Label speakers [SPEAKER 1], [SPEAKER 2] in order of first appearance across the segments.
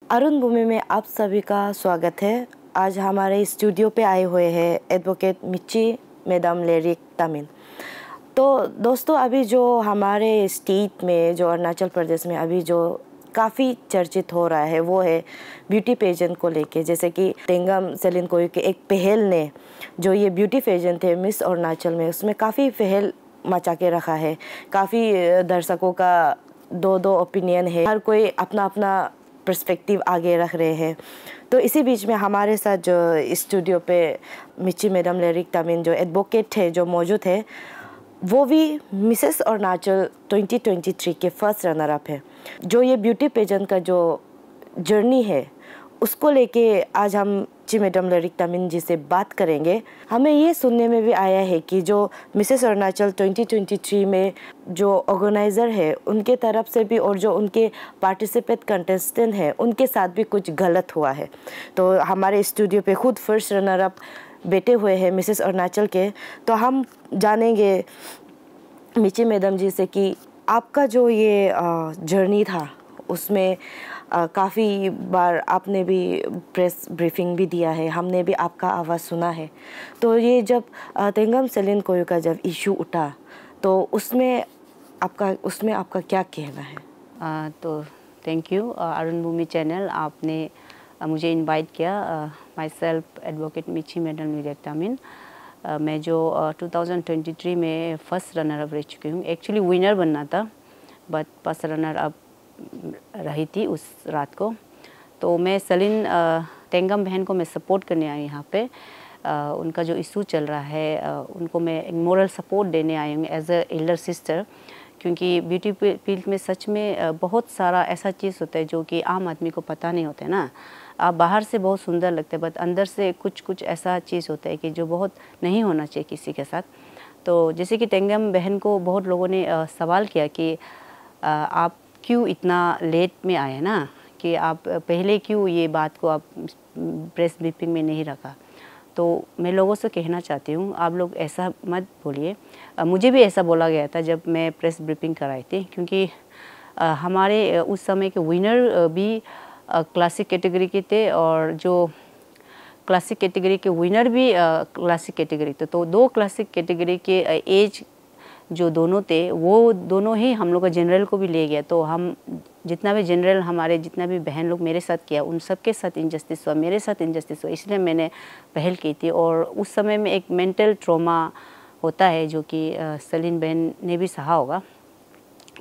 [SPEAKER 1] अरुण भूमि में आप सभी का स्वागत है। आज हमारे स्टूडियो पे आए हुए हैं एडवोकेट मिची मैडम लेरिक तामिन। तो दोस्तों, अभी जो हमारे स्टेट में, जो अरुणाचल प्रदेश में अभी जो काफ़ी चर्चित हो रहा है वो है ब्यूटी पेजेंट को लेके। जैसे कि तेंगम सेलिन कोई के एक पहल ने जो ये ब्यूटी पेजेंट है मिस अरुणाचल में, उसमें काफ़ी पहल मचा के रखा है। काफ़ी दर्शकों का दो दो ओपिनियन है, हर कोई अपना अपना पर्सपेक्टिव आगे रख रहे हैं। तो इसी बीच में हमारे साथ जो स्टूडियो पे मिची मैडम लेरिक तामिन जो एडवोकेट है जो मौजूद है, वो भी मिसेस अरुणाचल 2023 के फर्स्ट रनर अप है। जो ये ब्यूटी पेजेंट का जो जर्नी है उसको लेके आज हम जी मैडम लेरिक तामिन जी से बात करेंगे। हमें ये सुनने में भी आया है कि जो मिसेस अरुणाचल 2023 में जो ऑर्गेनाइज़र है उनके तरफ से भी और जो उनके पार्टिसिपेट कंटेस्टेंट हैं उनके साथ भी कुछ गलत हुआ है। तो हमारे स्टूडियो पे खुद फर्स्ट रनर अप बैठे हुए हैं मिसेस अरुणाचल के, तो हम जानेंगे मिची मैडम जी से कि आपका जो ये जर्नी था उसमें काफ़ी बार आपने भी प्रेस ब्रीफिंग भी दिया है, हमने भी आपका आवाज़ सुना है। तो ये जब तेंगम सेलिन कोई का जब इशू उठा तो उसमें आपका क्या कहना है?
[SPEAKER 2] तो thank you Arun Bhoomi channel, आपने मुझे इनवाइट किया। माई सेल्फ एडवोकेट मिची मैडम लेरिक तामिन। मैं जो 2023 में फर्स्ट रनर अप रह चुकी हूँ। एक्चुअली विनर बनना था बट फर्स्ट रनर अप रही थी उस रात को। तो मैं सेलिन तेंगम बहन को मैं सपोर्ट करने आई यहाँ पे। उनका जो इशू चल रहा है उनको मैं एक मोरल सपोर्ट देने आई हूँ एज अ एल्डर सिस्टर। क्योंकि ब्यूटी फील्ड में सच में बहुत सारा ऐसा चीज़ होता है जो कि आम आदमी को पता नहीं होता है ना। आप बाहर से बहुत सुंदर लगते हैं बट अंदर से कुछ ऐसा चीज़ होता है कि जो बहुत नहीं होना चाहिए किसी के साथ। तो जैसे कि तेंगम बहन को बहुत लोगों ने सवाल किया कि आप क्यों इतना लेट में आए ना, कि आप पहले क्यों ये बात को आप प्रेस ब्रीफिंग में नहीं रखा। तो मैं लोगों से कहना चाहती हूँ आप लोग ऐसा मत बोलिए। मुझे भी ऐसा बोला गया था जब मैं प्रेस ब्रीफिंग कराई थी, क्योंकि हमारे उस समय के विनर भी क्लासिक कैटेगरी के थे और जो क्लासिक कैटेगरी के विनर भी क्लासिक कैटेगरी थे। तो दो क्लासिक कैटेगरी के एज जो दोनों थे वो दोनों ही हम लोग का जनरल को भी ले गया। तो हम जितना भी जनरल हमारे जितना भी बहन लोग मेरे साथ किया उन सब के साथ इनजस्टिस हुआ, मेरे साथ इनजस्टिस हुआ, इसलिए मैंने पहल की थी। और उस समय में एक मेंटल ट्रॉमा होता है जो कि सेलिन बहन ने भी सहा होगा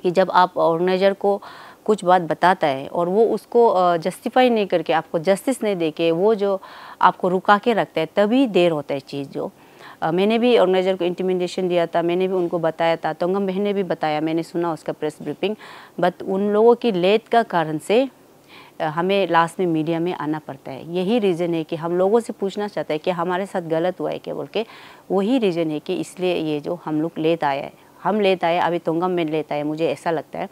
[SPEAKER 2] कि जब आप ऑर्गेनाइजर को कुछ बात बताता है और वो उसको जस्टिफाई नहीं करके आपको जस्टिस नहीं दे के वो जो आपको रुका के रखता है, तभी देर होता है चीज़। जो मैंने भी ऑर्गेनाइजर को इंटिमिडेशन दिया था, मैंने भी उनको बताया था, तेंगम बहन ने भी बताया, मैंने सुना उसका प्रेस ब्रीफिंग। बट उन लोगों की लेट का कारण से हमें लास्ट में मीडिया में आना पड़ता है। यही रीज़न है कि हम लोगों से पूछना चाहते हैं कि हमारे साथ गलत हुआ है क्या बोल के। वही रीज़न है कि इसलिए ये जो हम लोग लेट आया है, हम लेट आए, अभी तेंगम में लेट आए, मुझे ऐसा लगता है।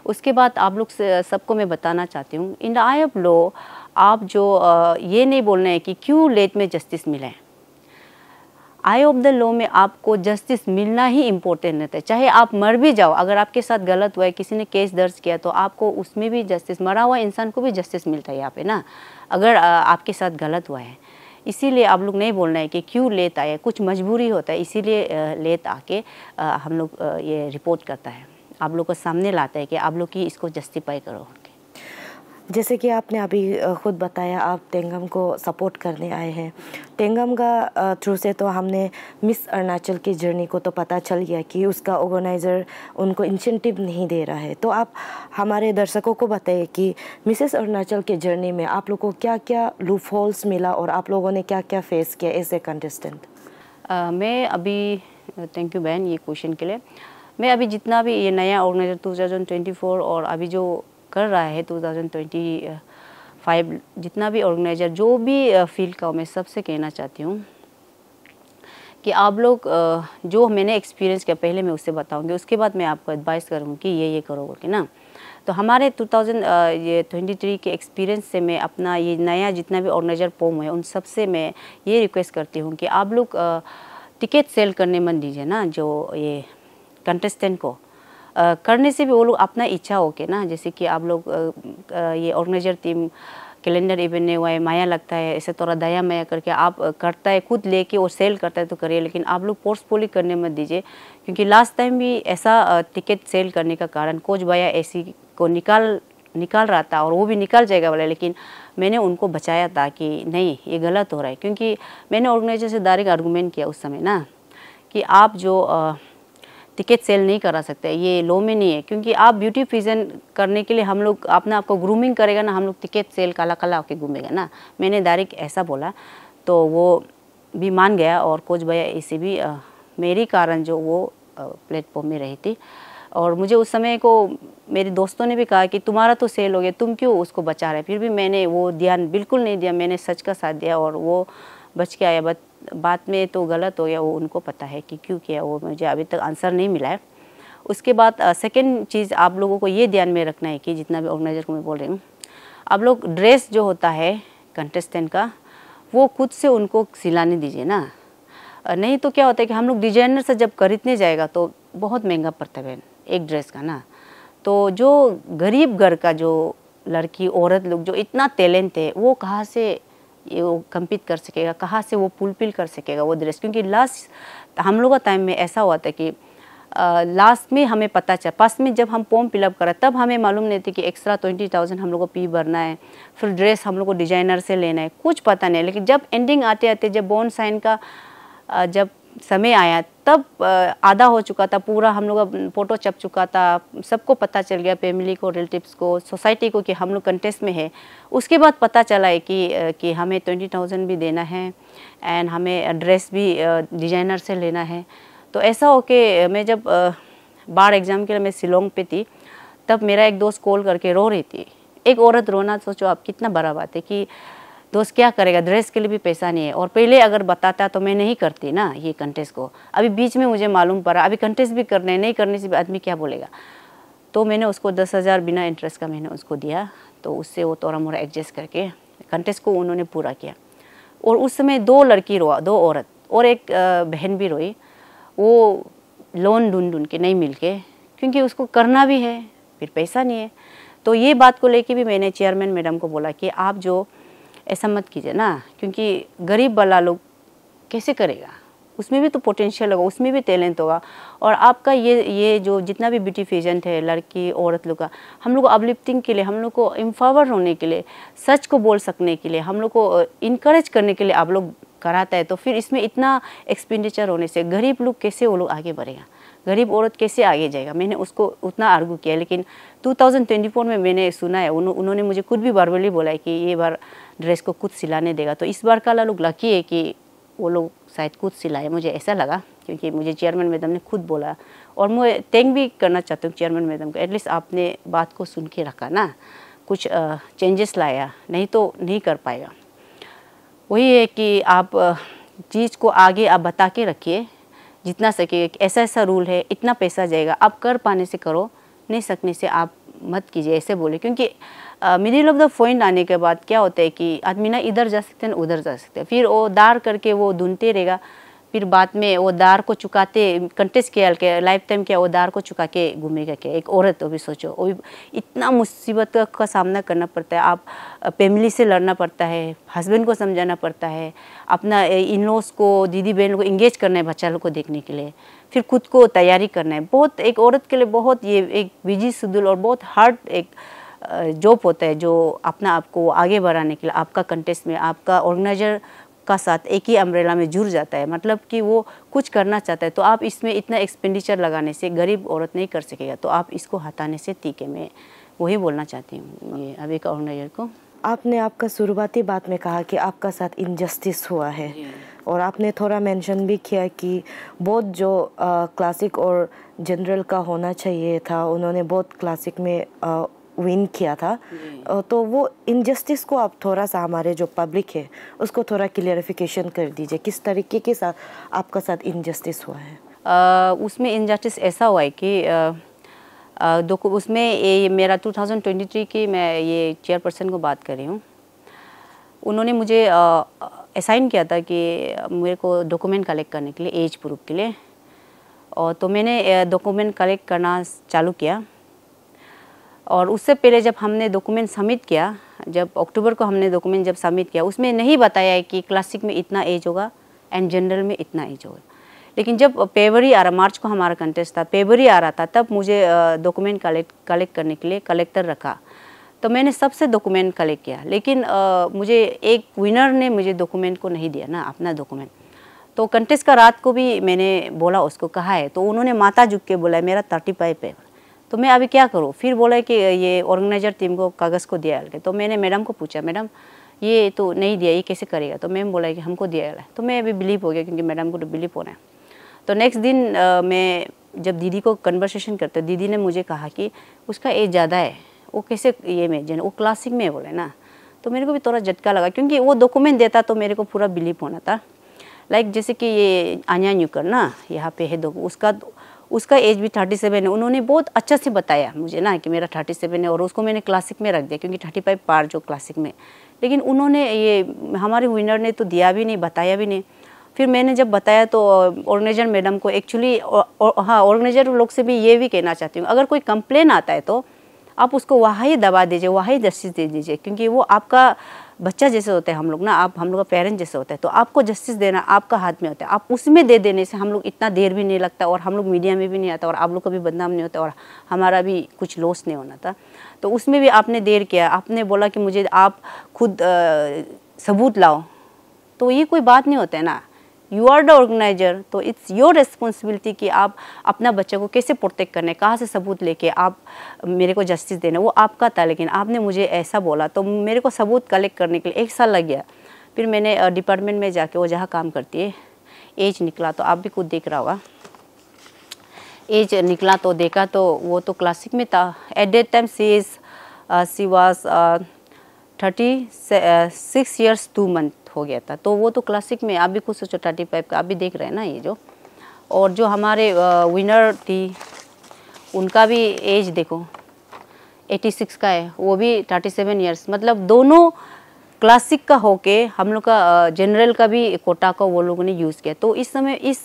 [SPEAKER 2] उसके बाद आप लोग सबको मैं बताना चाहती हूँ, in the I of law आप जो ये नहीं बोलना है कि क्यों लेट में जस्टिस मिला है। आई ऑफ द लॉ में आपको जस्टिस मिलना ही इम्पोर्टेंट रहता है। चाहे आप मर भी जाओ, अगर आपके साथ गलत हुआ है, किसी ने केस दर्ज किया, तो आपको उसमें भी जस्टिस, मरा हुआ इंसान को भी जस्टिस मिलता है यहाँ पे ना, अगर आपके साथ गलत हुआ है। इसीलिए आप लोग नहीं बोलना है कि क्यों लेट आए, कुछ मजबूरी होता है, इसीलिए लेट आके हम लोग ये रिपोर्ट करता है, आप लोग को सामने लाता है कि आप लोग की इसको जस्टिफाई करो।
[SPEAKER 1] जैसे कि आपने अभी खुद बताया आप तेंगम को सपोर्ट करने आए हैं। तेंगम का थ्रू से तो हमने मिस अरुणाचल की जर्नी को तो पता चल गया कि उसका ऑर्गेनाइज़र उनको इंसेंटिव नहीं दे रहा है। तो आप हमारे दर्शकों को बताइए कि मिसेस अरुणाचल के जर्नी में आप लोगों को क्या क्या लूप होल्स मिला और आप लोगों ने क्या क्या फेस किया एज ए कंटेस्टेंट? मैं अभी, थैंक यू बहन ये क्वेश्चन के लिए। मैं अभी जितना भी ये नया ऑर्गेनाइजर 2024 और अभी जो कर रहा है 2025, जितना भी ऑर्गेनाइजर जो भी फील्ड का, मैं सबसे कहना चाहती हूँ कि आप लोग जो मैंने एक्सपीरियंस किया पहले मैं उससे बताऊंगी, उसके बाद मैं आपको एडवाइस करूँगी कि ये करो बोल के ना। तो हमारे 2023 के एक्सपीरियंस से मैं अपना ये नया जितना भी ऑर्गेनाइजर पोम है उन सब से मैं ये रिक्वेस्ट करती हूँ कि आप लोग टिकट सेल करने मत दीजिए ना, जो ये कंटेस्टेंट को
[SPEAKER 2] करने से भी वो लोग अपना इच्छा हो के ना, जैसे कि आप लोग ये ऑर्गेनाइजर टीम कैलेंडर इवेंट ने हुआ है, माया लगता है, ऐसे थोड़ा दया माया करके आप करता है खुद लेके और सेल करता है तो करिए, लेकिन आप लोग फोर्सफुली करने मत दीजिए। क्योंकि लास्ट टाइम भी ऐसा टिकट सेल करने का कारण कोच भैया ऐसी को निकाल रहा था और वो भी निकाल जाएगा बोला, लेकिन मैंने उनको बचाया था कि नहीं ये गलत हो रहा है। क्योंकि मैंने ऑर्गेनाइजर से डायरेक्ट आर्गूमेंट किया उस समय ना कि आप जो टिकट सेल नहीं करा सकते, ये लो में नहीं है। क्योंकि आप ब्यूटीफिकेशन करने के लिए हम लोग अपना आपको ग्रूमिंग करेगा ना, हम लोग टिकट सेल काला काला होकर घूमेगा ना। मैंने डायरेक्ट ऐसा बोला तो वो भी मान गया और कोच भैया इसी भी मेरी कारण जो वो प्लेटफॉर्म में रही थी। और मुझे उस समय को मेरे दोस्तों ने भी कहा कि तुम्हारा तो सेल हो गया, तुम क्यों उसको बचा रहे। फिर भी मैंने वो ध्यान बिल्कुल नहीं दिया, मैंने सच का साथ दिया और वो बच के आया। बात में तो गलत हो गया, वो उनको पता है कि क्यों किया, वो मुझे अभी तक आंसर नहीं मिला है। उसके बाद सेकंड चीज़ आप लोगों को ये ध्यान में रखना है कि जितना भी ऑर्गेनाइजर को मैं बोल रही हूँ, आप लोग ड्रेस जो होता है कंटेस्टेंट का वो खुद से उनको सिलाने दीजिए ना। नहीं तो क्या होता है कि हम लोग डिजाइनर से जब खरीदने जाएगा तो बहुत महंगा पड़ता है एक ड्रेस का ना। तो जो गरीब घर का जो लड़की औरत लोग जो इतना टैलेंट है वो कहाँ से वो कम्पीट कर सकेगा, कहाँ से वो फुलफिल कर सकेगा वो ड्रेस। क्योंकि लास्ट हम लोग का टाइम में ऐसा हुआ था कि लास्ट में हमें पता चला, फर्स्ट में जब हम फॉर्म फिलअप करा तब हमें मालूम नहीं थी कि एक्स्ट्रा 20,000 हम लोग को फी भरना है, फिर ड्रेस हम लोग को डिजाइनर से लेना है, कुछ पता नहीं। लेकिन जब एंडिंग आते आते जब बॉन्ड साइन का जब समय आया तब आधा हो चुका था पूरा, हम लोग का फोटो छप चुका था, सबको पता चल गया, फैमिली को, रिलेटिव्स को, सोसाइटी को कि हम लोग कंटेस्ट में है। उसके बाद पता चला है कि हमें 20,000 भी देना है एंड हमें ड्रेस भी डिजाइनर से लेना है। तो ऐसा हो के मैं जब बार एग्ज़ाम के लिए मैं शिलोंग पे थी तब मेरा एक दोस्त कॉल करके रो रही थी। एक औरत रोना, सोचो आप कितना बड़ा बात है कि दोस्त क्या करेगा, ड्रेस के लिए भी पैसा नहीं है। और पहले अगर बताता तो मैं नहीं करती ना ये कंटेस्ट को। अभी बीच में मुझे मालूम पड़ा, अभी कंटेस्ट भी करने नहीं करने से आदमी क्या बोलेगा। तो मैंने उसको 10,000 बिना इंटरेस्ट का मैंने उसको दिया। तो उससे वो थोड़ा मोड़ा एडजस्ट करके कंटेस्ट को उन्होंने पूरा किया। और उस समय 2 लड़की रोआ, 2 औरत और एक बहन भी रोई। वो लोन ढूंढ के नहीं मिल के, क्योंकि उसको करना भी है, फिर पैसा नहीं है। तो ये बात को लेके भी मैंने चेयरमैन मैडम को बोला कि आप जो ऐसा मत कीजिए ना, क्योंकि गरीब वाला लोग कैसे करेगा, उसमें भी तो पोटेंशियल होगा, उसमें भी टैलेंट होगा। और आपका ये जो जितना भी ब्यूटीफिकेशन है लड़की औरत लोग का, हम लोग को अपलिफ्टिंग के लिए, हम लोग को एम्पावर होने के लिए, सच को बोल सकने के लिए, हम लोग को इनकरेज करने के लिए आप लोग कराता है। तो फिर इसमें इतना एक्सपेंडिचर होने से गरीब लोग कैसे वो लोग आगे बढ़ेगा, गरीब औरत कैसे आगे जाएगा। मैंने उसको उतना आर्गू किया। लेकिन 2024 में मैंने सुना है, उन्होंने मुझे खुद भी वर्बली बोला है कि ये बार ड्रेस को खुद सिलाने देगा। तो इस बार का लोग लकी है कि वो लोग शायद खुद सिलाए, मुझे ऐसा लगा, क्योंकि मुझे चेयरमैन मैडम ने खुद बोला। और मैं थैंक भी करना चाहती हूँ चेयरमैन मैडम को, एटलीस्ट आपने बात को सुन के रखा ना, कुछ चेंजेस लाया, नहीं तो नहीं कर पाएगा। वही है कि आप चीज़ को आगे आप बता के रखिए जितना सके, ऐसा ऐसा रूल है, इतना पैसा जाएगा, आप कर पाने से करो, नहीं सकने से आप मत कीजिए, ऐसे बोले। क्योंकि मिडिल ऑफ द पॉइंट आने के बाद क्या होता है कि आदमी ना इधर जा सकते हैं ना उधर जा सकते हैं, फिर वो दार करके वो ढूंढते रहेगा, फिर बाद में वो दार को चुकाते कंटेस्ट के लाइफ टाइम क्या वो दार को चुका के घूमेगा क्या। एक औरत, वो भी सोचो, वो भी इतना मुसीबत का सामना करना पड़ता है। आप फैमिली से लड़ना पड़ता है, हस्बैंड को समझाना पड़ता है, अपना इन लॉज को, दीदी बहन को इंगेज करना है बच्चा लोग को देखने के लिए, फिर खुद को तैयारी करना है। बहुत एक औरत के लिए बहुत ये एक बिजी शेड्यूल और बहुत हार्ड एक जॉब होता है, जो अपना आपको आगे बढ़ाने के लिए आपका कंटेस्ट में आपका ऑर्गेनाइजर का साथ एक ही अम्ब्रेला में जुड़ जाता है, मतलब कि वो कुछ करना चाहता है। तो आप इसमें इतना एक्सपेंडिचर लगाने से गरीब औरत नहीं कर सकेगा, तो आप इसको हटाने से ठीक है। मैं वही बोलना चाहती हूँ ये अभी का ऑर्गेनाइजर को।
[SPEAKER 1] आपने आपका शुरुआती बात में कहा कि आपका साथ इनजस्टिस हुआ है, और आपने थोड़ा मेंशन भी किया कि बहुत जो क्लासिक और जनरल का होना चाहिए था, उन्होंने बहुत क्लासिक में विन किया था। तो वो इनजस्टिस को आप थोड़ा सा हमारे जो पब्लिक है उसको थोड़ा क्लियरिफिकेशन कर दीजिए, किस तरीके के साथ आपका साथ इनजस्टिस हुआ है।
[SPEAKER 2] उसमें इनजस्टिस ऐसा हुआ है कि उसमें ये मेरा 2023 की मैं ये चेयरपर्सन को बात कर रही हूँ। उन्होंने मुझे असाइन किया था कि मेरे को डॉक्यूमेंट कलेक्ट करने के लिए, एज प्रूफ के लिए। और तो मैंने डॉक्यूमेंट कलेक्ट करना चालू किया। और उससे पहले जब हमने डॉक्यूमेंट सबमिट किया, जब अक्टूबर को हमने डॉक्यूमेंट जब सबमिट किया, उसमें नहीं बताया है कि क्लासिक में इतना एज होगा एंड जनरल में इतना एज होगा। लेकिन जब फरवरी आ रहा, मार्च को हमारा कंटेस्ट था, फरवरी आ रहा था, तब मुझे डॉक्यूमेंट कलेक्ट करने के लिए कलेक्टर रखा। तो मैंने सबसे डॉक्यूमेंट कलेक्ट किया, लेकिन मुझे एक विनर ने मुझे डॉक्यूमेंट को नहीं दिया ना, अपना डॉक्यूमेंट। तो कंटेस्ट का रात को भी मैंने बोला, उसको कहा है, तो उन्होंने माथा झुक के बोला मेरा 35 है। तो मैं अभी क्या करूँ? फिर बोला कि ये ऑर्गेनाइजर टीम को कागज़ को दिया है। तो मैंने मैडम को पूछा, मैडम ये तो नहीं दिया, ये कैसे करेगा? तो मैम बोला कि हमको दिया है। तो मैं अभी बिलीव हो गया, क्योंकि मैडम को तो बिलीव होना है। तो नेक्स्ट दिन मैं जब दीदी को कन्वर्सेशन करते, दीदी ने मुझे कहा कि उसका एज ज़्यादा है, वो कैसे ये में वो क्लासिक में बोले ना। तो मेरे को भी थोड़ा झटका लगा, क्योंकि वो डॉक्यूमेंट देता तो मेरे को पूरा बिलीव होना था। लाइक जैसे कि ये आन्या न्यूकर ना, यहाँ पे है उसका एज भी 37 है। उन्होंने बहुत अच्छा से बताया मुझे ना कि मेरा 37 है, और उसको मैंने क्लासिक में रख दिया, क्योंकि 35 पार जो क्लासिक में। लेकिन उन्होंने ये हमारे विनर ने तो दिया भी नहीं, बताया भी नहीं। फिर मैंने जब बताया तो ऑर्गेनाइजर मैडम को एक्चुअली, हाँ, ऑर्गेनाइजर लोग से भी ये भी कहना चाहती हूँ, अगर कोई कंप्लेन आता है तो आप उसको वहाँ ही दबा दीजिए, वहाँ ही जस्टिस दे दीजिए, क्योंकि वो आपका बच्चा जैसे होता है, हम लोग ना, आप हम लोग का पेरेंट जैसे होता है। तो आपको जस्टिस देना आपका हाथ में होता है, आप उसमें दे देने से हम लोग इतना देर भी नहीं लगता, और हम लोग मीडिया में भी नहीं आता, और आप लोग का भी बदनाम नहीं होता, और हमारा भी कुछ लॉस नहीं होना था। तो उसमें भी आपने देर किया, आपने बोला कि मुझे आप खुद सबूत लाओ। तो ये कोई बात नहीं होता है ना, यू आर द ऑर्गेनाइजर, तो इट्स योर रिस्पॉन्सिबिलिटी कि आप अपना बच्चे को कैसे प्रोटेक्ट करने, कहाँ से सबूत लेके आप मेरे को जस्टिस देना, वो आपका था। लेकिन आपने मुझे ऐसा बोला, तो मेरे को सबूत कलेक्ट करने के लिए 1 साल लग गया। फिर मैंने डिपार्टमेंट में जाके, वो जहाँ काम करती है, एज निकला, तो आप भी खुद देख रहा होगा, एज निकला तो देखा तो वो तो क्लासिक में था। At that time she was 36 years 2 months हो गया था। तो वो तो क्लासिक में, आप भी खुद सोचो 35 का, आप भी देख रहे हैं ना ये जो। और जो हमारे विनर थी, उनका भी एज देखो 86 का है, वो भी 37 years। मतलब दोनों क्लासिक का होके हम लोग का जनरल का भी कोटा का वो लोगों ने यूज़ किया। तो इस समय इस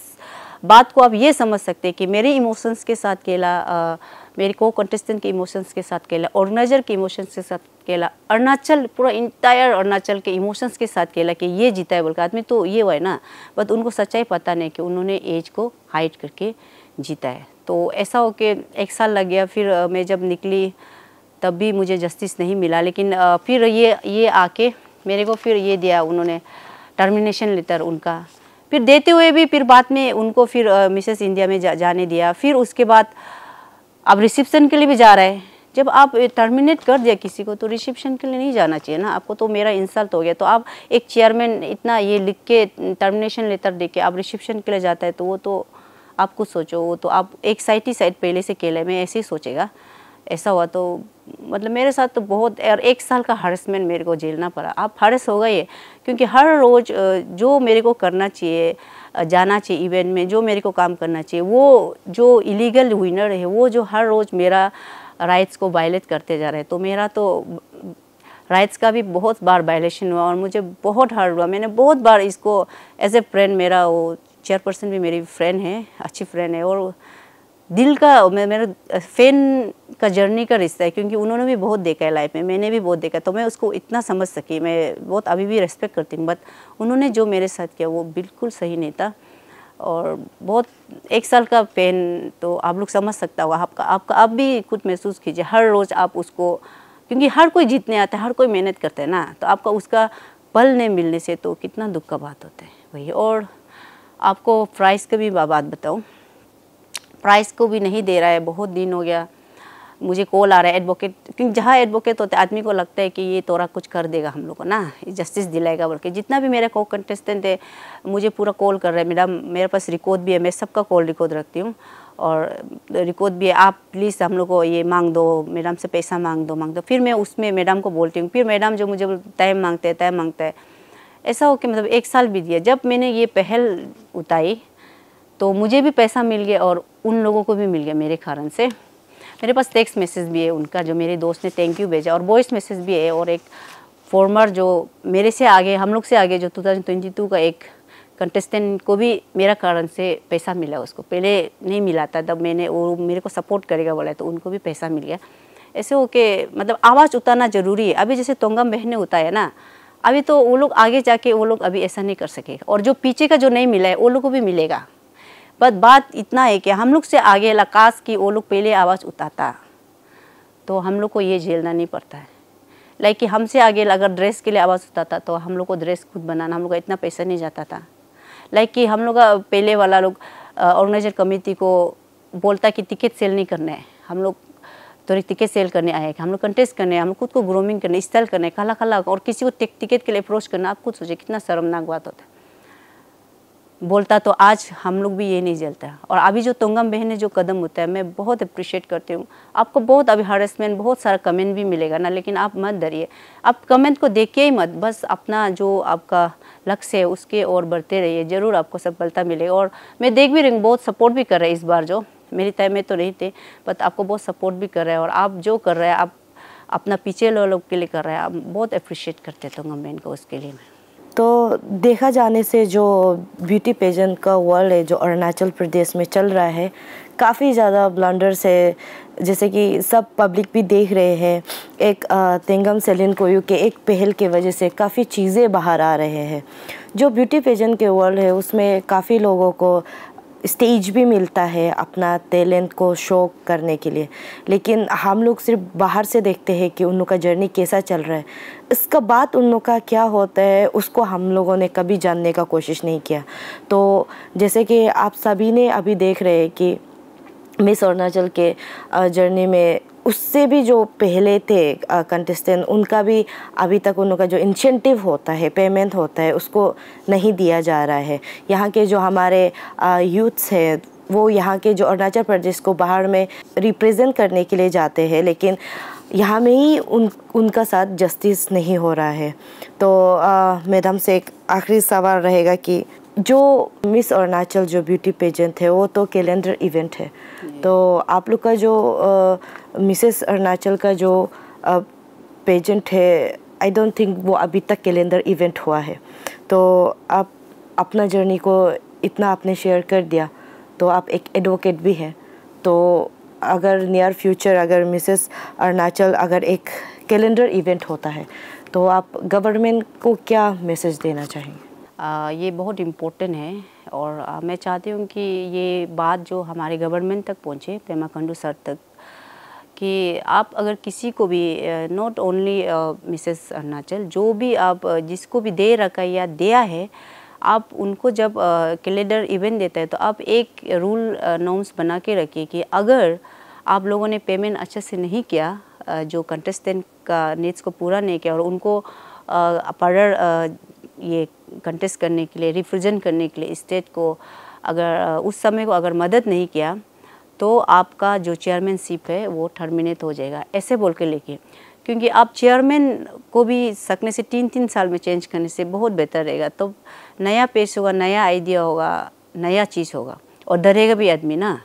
[SPEAKER 2] बात को आप ये समझ सकते हैं कि मेरे इमोशंस के साथ खेला, मेरे को कंटेस्टेंट के इमोशंस के साथ खेला, ऑर्गेनाइजर के इमोशंस के साथ खेला, अरुणाचल पूरा इंटायर अरुणाचल के इमोशंस के साथ खेला कि ये जीता है बोल के। आदमी तो ये हुआ है ना, बट उनको सच्चाई पता नहीं कि उन्होंने एज को हाइड करके जीता है। तो ऐसा हो के 1 साल लग गया। फिर मैं जब निकली तब भी मुझे जस्टिस नहीं मिला। लेकिन फिर ये आके मेरे को फिर ये दिया उन्होंने, टर्मिनेशन लेटर उनका। फिर देते हुए भी फिर बाद में उनको फिर मिसेस इंडिया में जाने दिया। फिर उसके बाद अब रिसेप्शन के लिए भी जा रहा है। जब आप टर्मिनेट कर दिया किसी को, तो रिसेप्शन के लिए नहीं जाना चाहिए ना, आपको तो मेरा इंसल्ट हो गया। तो आप एक चेयरमैन इतना ये लिख के टर्मिनेशन लेटर दे के आप रिसेप्शन के लिए जाता है, तो वो तो आप कुछ सोचो, वो तो आप एक साइड ही साइड पहले से खेले में ऐसे ही सोचेगा। ऐसा हुआ तो मतलब मेरे साथ तो बहुत, और 1 साल का हरेसमेंट मेरे को झेलना पड़ा। आप हरेस हो गए, क्योंकि हर रोज़ जो मेरे को करना चाहिए, जाना चाहिए इवेंट में, जो मेरे को काम करना चाहिए, वो जो इलीगल विनर है वो जो हर रोज़ मेरा राइट्स को वायलेट करते जा रहे हैं। तो मेरा तो राइट्स का भी बहुत बार वायलेशन हुआ, और मुझे बहुत हर्ट हुआ। मैंने बहुत बार इसको एज ए फ्रेंड, मेरा वो चेयरपर्सन भी मेरी फ्रेंड है, अच्छी फ्रेंड है, और दिल का मेरा फैन का जर्नी का रिश्ता है, क्योंकि उन्होंने भी बहुत देखा है लाइफ में, मैंने भी बहुत देखा। तो मैं उसको इतना समझ सकी, मैं बहुत अभी भी रेस्पेक्ट करती हूँ। बट उन्होंने जो मेरे साथ किया वो बिल्कुल सही नहीं था, और बहुत 1 साल का पेन तो आप लोग समझ सकता होगा। आपका आप भी खुद महसूस कीजिए, हर रोज़ आप उसको, क्योंकि हर कोई जीतने आता है, हर कोई मेहनत करता है ना, तो आपका उसका पल नहीं मिलने से तो कितना दुख का बात होता है वही। और आपको प्राइज़ का भी बात बताऊँ, प्राइस को भी नहीं दे रहा है, बहुत दिन हो गया। मुझे कॉल आ रहा है एडवोकेट, क्योंकि जहाँ एडवोकेट होता है आदमी को लगता है कि ये तोरा कुछ कर देगा हम लोग को ना, जस्टिस दिलाएगा बोल के। जितना भी मेरे को कंटेस्टेंट है मुझे पूरा कॉल कर रहा है, मैडम मेरे पास रिकॉर्ड भी है, मैं सबका कॉल रिकॉर्ड रखती हूँ, और रिकॉर्ड भी है, आप प्लीज़ हम लोग को ये मांग दो, मैडम से पैसा मांग दो। फिर मैं उसमें मैडम को बोलती हूँ, फिर मैडम जो मुझे टाइम मांगता है। ऐसा हो कि मतलब 1 साल बीत गया। जब मैंने ये पहल उठाई तो मुझे भी पैसा मिल गया, और उन लोगों को भी मिल गया मेरे कारण से। मेरे पास टेक्स्ट मैसेज भी है उनका, जो मेरे दोस्त ने थैंक यू भेजा, और वॉइस मैसेज भी है। और एक फॉर्मर जो मेरे से आगे, हम लोग से आगे, जो 2022 का एक कंटेस्टेंट को भी मेरा कारण से पैसा मिला, उसको पहले नहीं मिला था, तब मैंने वो मेरे को सपोर्ट करेगा बोला तो उनको भी पैसा मिल गया। ऐसे हो के मतलब आवाज़ उतारना ज़रूरी है। अभी जैसे तोंगम बहन ने उतारा ना, अभी तो वो लोग आगे जाके वो लोग अभी ऐसा नहीं कर सकेगा, और जो पीछे का जो नहीं मिला है वो लोग को भी मिलेगा। बस बात इतना है कि हम लोग से आगे काश कि वो लोग पहले आवाज़ उठाता तो हम लोग को ये झेलना नहीं पड़ता है। लाइक कि हमसे आगे अगर ड्रेस के लिए आवाज़ उठाता तो हम लोग को ड्रेस खुद बनाना, हम लोग का इतना पैसा नहीं जाता था। लाइक कि हम लोग का पहले वाला लोग ऑर्गेनाइजर कमेटी को बोलता कि टिकट सेल नहीं करना है, हम लोग तो टिकट सेल करने आए हैं, हम लोग कंटेस्ट करने, हम लोग खुद को ग्रूमिंग करने, स्टाइल करने, काला काला, और किसी को टिकट के लिए अप्रोच करना। आप खुद सोचिए कितना शर्मनाक बात होता है। बोलता तो आज हम लोग भी ये नहीं झेलता। और अभी जो तोंगम बहन ने जो कदम उठाया है, मैं बहुत अप्रिशिएट करती हूँ। आपको बहुत अभी हरेसमेंट, बहुत सारा कमेंट भी मिलेगा ना, लेकिन आप मत डरिए, आप कमेंट को देखिए ही मत, बस अपना जो आपका लक्ष्य है उसके और बढ़ते रहिए, ज़रूर आपको सफलता मिलेगी। और मैं देख भी रही हूँ बहुत सपोर्ट भी कर रहे हैं इस बार, जो मेरी टाइम में तो नहीं थे, बट आपको बहुत सपोर्ट भी कर रहे हैं। और आप जो कर रहे हैं, आप अपना पीछे लोग के लिए कर रहे हैं, आप बहुत अप्रिशिएट करते हैं तोंगम बहन को, उसके लिए मैं।
[SPEAKER 1] तो देखा जाने से जो ब्यूटी पेजेंट का वर्ल्ड है जो अरुणाचल प्रदेश में चल रहा है, काफ़ी ज़्यादा ब्लंडर्स है, जैसे कि सब पब्लिक भी देख रहे हैं। एक तेंगम सेलिन कोयू के एक पहल के वजह से काफ़ी चीज़ें बाहर आ रहे हैं। जो ब्यूटी पेजेंट के वर्ल्ड है उसमें काफ़ी लोगों को स्टेज भी मिलता है अपना टैलेंट को शो करने के लिए, लेकिन हम लोग सिर्फ बाहर से देखते हैं कि उन लोग का जर्नी कैसा चल रहा है। इसका बाद उन लोग का क्या होता है उसको हम लोगों ने कभी जानने का कोशिश नहीं किया। तो जैसे कि आप सभी ने अभी देख रहे हैं कि मिस अरुणाचल के जर्नी में उससे भी जो पहले थे कंटेस्टेंट, उनका भी अभी तक उन लोग का जो इंसेंटिव होता है, पेमेंट होता है, उसको नहीं दिया जा रहा है। यहाँ के जो हमारे यूथ्स हैं वो यहाँ के जो अरुणाचल प्रदेश को बाहर में रिप्रेजेंट करने के लिए जाते हैं, लेकिन यहाँ में ही उनका साथ जस्टिस नहीं हो रहा है। तो मैडम से एक आखिरी सवाल रहेगा कि जो मिस अरुणाचल जो ब्यूटी पेजेंट है वो तो कैलेंडर इवेंट है, तो आप लोग का जो मिसेस अरुणाचल का जो पेजेंट है, आई डोंट थिंक वो अभी तक कैलेंडर इवेंट हुआ है। तो आप अपना जर्नी को इतना आपने शेयर कर दिया, तो आप एक एडवोकेट भी हैं, तो अगर नियर फ्यूचर अगर मिसेस अरुणाचल अगर एक कैलेंडर इवेंट होता है तो आप गवर्नमेंट को क्या मैसेज देना चाहेंगे?
[SPEAKER 2] ये बहुत इम्पोर्टेंट है, और मैं चाहती हूँ कि ये बात जो हमारे गवर्नमेंट तक पहुँचे, पेमा खांडू सर तक, कि आप अगर किसी को भी, नॉट ओनली मिसेस अरुणाचल, जो भी आप जिसको भी दे रखा है या दिया है, आप उनको जब कैलेंडर इवेंट देता है तो आप एक रूल नॉर्म्स बना के रखिए कि अगर आप लोगों ने पेमेंट अच्छे से नहीं किया, जो कंटेस्टेंट का नीड्स को पूरा नहीं किया, और उनको फर्दर ये कंटेस्ट करने के लिए, रिप्रेजेंट करने के लिए स्टेट को अगर उस समय को अगर मदद नहीं किया, तो आपका जो चेयरमैनशिप है वो टर्मिनेट हो जाएगा, ऐसे बोल के लेके। क्योंकि आप चेयरमैन को भी सकने से 3-3 साल में चेंज करने से बहुत बेहतर रहेगा, तो नया पेश होगा, नया आइडिया होगा, नया चीज़ होगा, और डरेगा भी आदमी ना।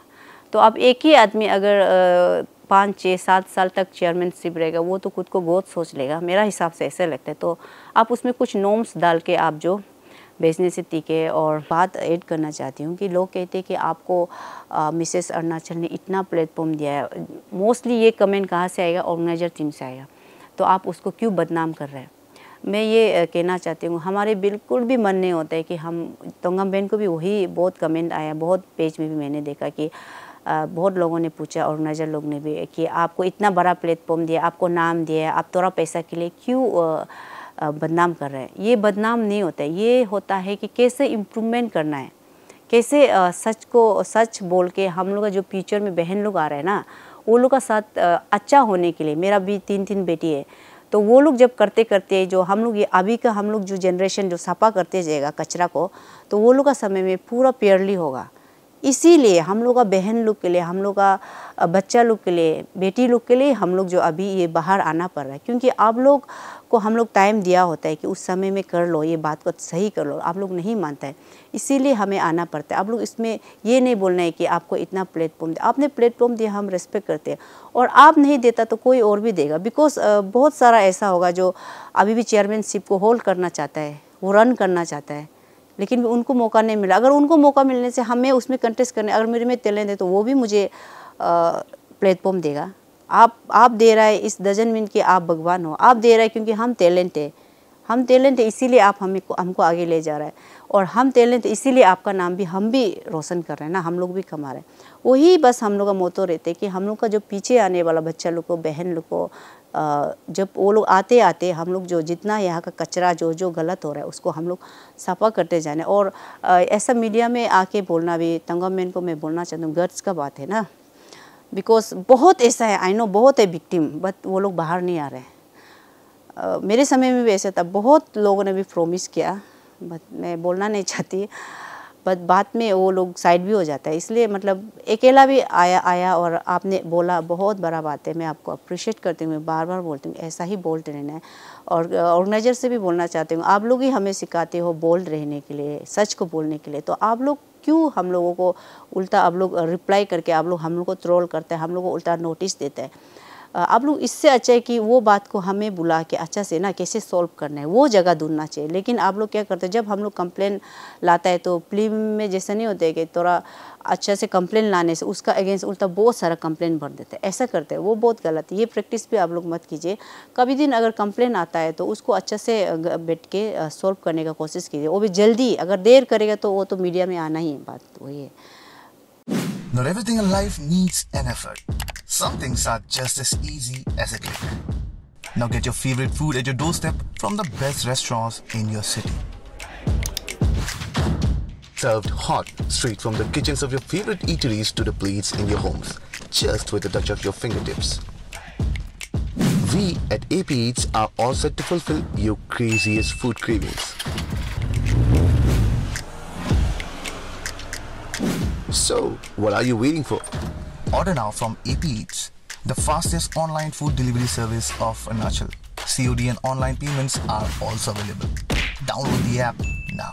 [SPEAKER 2] तो आप एक ही आदमी अगर 5-6-7 साल तक चेयरमैनशिप रहेगा, वो तो खुद को बहुत सोच लेगा, मेरा हिसाब से ऐसे लगता है। तो आप उसमें कुछ नॉर्म्स डाल के आप जो भेजने से टीके। और बात ऐड करना चाहती हूँ कि लोग कहते हैं कि आपको मिसेस अरुणाचल ने इतना प्लेटफॉर्म दिया है, मोस्टली ये कमेंट कहाँ से आएगा, ऑर्गेनाइजर टीम से आएगा, तो आप उसको क्यों बदनाम कर रहे हैं। मैं ये कहना चाहती हूँ, हमारे बिल्कुल भी मन नहीं होता है कि हम, तोंगम बहन को भी वही बहुत कमेंट आया, बहुत पेज में भी मैंने देखा कि बहुत लोगों ने पूछा, ऑर्गेनाइजर लोग ने भी, कि आपको इतना बड़ा प्लेटफॉर्म दिया, आपको नाम दिया, आप थोड़ा पैसा के लिए क्यों बदनाम कर रहे हैं। ये बदनाम नहीं होता है, ये होता है कि कैसे इम्प्रूवमेंट करना है, कैसे सच को सच बोल के हम लोग का जो फ्यूचर में बहन लोग आ रहे हैं ना, वो लोग का साथ अच्छा होने के लिए। मेरा भी 3 बेटी है, तो वो लोग जब करते करते जो हम लोग, ये अभी का हम लोग जो जनरेशन जो सफा करते जाएगा कचरा को, तो वो लोग का समय में पूरा प्योरली होगा। इसीलिए हम लोग का बहन लोग के लिए, हम लोग का बच्चा लोग के लिए, बेटी लोग के लिए हम लोग जो अभी ये बाहर आना पड़ रहा है, क्योंकि आप लोग को हम लोग टाइम दिया होता है कि उस समय में कर लो, ये बात को सही कर लो, आप लोग नहीं मानता है, इसीलिए हमें आना पड़ता है। आप लोग इसमें ये नहीं बोलना है कि आपको इतना प्लेटफॉर्म दिया, आपने प्लेटफॉर्म दिया, हम रेस्पेक्ट करते हैं, और आप नहीं देता तो कोई और भी देगा। बिकॉज बहुत सारा ऐसा होगा जो अभी भी चेयरमैनशिप को होल्ड करना चाहता है, वो रन करना चाहता है, लेकिन उनको मौका नहीं मिला। अगर उनको मौका मिलने से हमें उसमें कंटेस्ट करने, अगर मेरे में टैलेंट है तो वो भी मुझे प्लेटफॉर्म देगा। आप दे रहा है, इस डजंट मीन कि आप भगवान हो। आप दे रहा है क्योंकि हम टैलेंट है, इसीलिए आप हमको आगे ले जा रहा है। और हम टैलेंट इसीलिए आपका नाम भी हम भी रोशन कर रहे हैं ना, हम लोग भी कमा रहे हैं। वही बस हम लोग का मोटो रहते कि हम लोग का जो पीछे आने वाला बच्चा लोग को, बहन लोग को, जब वो लोग आते आते हम लोग जो जितना यहाँ का कचरा जो गलत हो रहा है उसको हम लोग सफा करते जाने। और ऐसा मीडिया में आके बोलना भी, तंगम मैन को मैं बोलना चाहती हूँ, गर्ट्स का बात है ना। बिकॉज बहुत ऐसा है, आई नो बहुत है विक्टिम, बट वो लोग बाहर नहीं आ रहे हैं। मेरे समय में भी ऐसा था, बहुत लोगों ने भी प्रॉमिस किया, बट मैं बोलना नहीं चाहती, बट बाद में वो लोग साइड भी हो जाता है। इसलिए मतलब अकेला भी आया और आपने बोला, बहुत बड़ा बात है। मैं आपको अप्रिशिएट करती हूँ, मैं बार बार बोलती हूँ, ऐसा ही बोल्ड रहना है। और ऑर्गेनाइजर से भी बोलना चाहती हूँ, आप लोग ही हमें सिखाते हो बोल्ड रहने के लिए, सच को बोलने के लिए, तो आप लोग क्यों हम लोगों को उल्टा आप लोग रिप्लाई करके आप लोग हम लोग को ट्रोल करते हैं, हम लोग को उल्टा नोटिस देते हैं। आप लोग इससे अच्छा है कि वो बात को हमें बुला के अच्छा से ना कैसे सॉल्व करना है वो जगह ढूंढना चाहिए। लेकिन आप लोग क्या करते हैं, जब हम लोग कंप्लेन लाता है तो फिल्म में जैसा नहीं होता है कि थोड़ा अच्छा से कंप्लेन लाने से उसका अगेंस्ट उल्टा बहुत सारा कंप्लेन भर देते हैं, ऐसा करते हैं, वो बहुत गलत है। ये प्रैक्टिस भी आप लोग मत कीजिए। कभी दिन अगर कंप्लेन आता है तो उसको अच्छा से बैठ के सॉल्व करने का कोशिश कीजिए, वो भी जल्दी। अगर देर करेगा तो वो तो मीडिया में आना ही है, बात वही है।
[SPEAKER 3] Not everything in life needs an effort. Some things are just as easy as a click. Now get your favorite food at your doorstep from the best restaurants in your city. Served hot, straight from the kitchens of your favorite eateries to the plates in your homes, just with a touch of your fingertips. We at AP Eats are all set to fulfill your craziest food cravings. So, what are you waiting for? Order now from AP Eats, the fastest online food delivery service of Arunachal. COD and online payments are also available. Download the app now.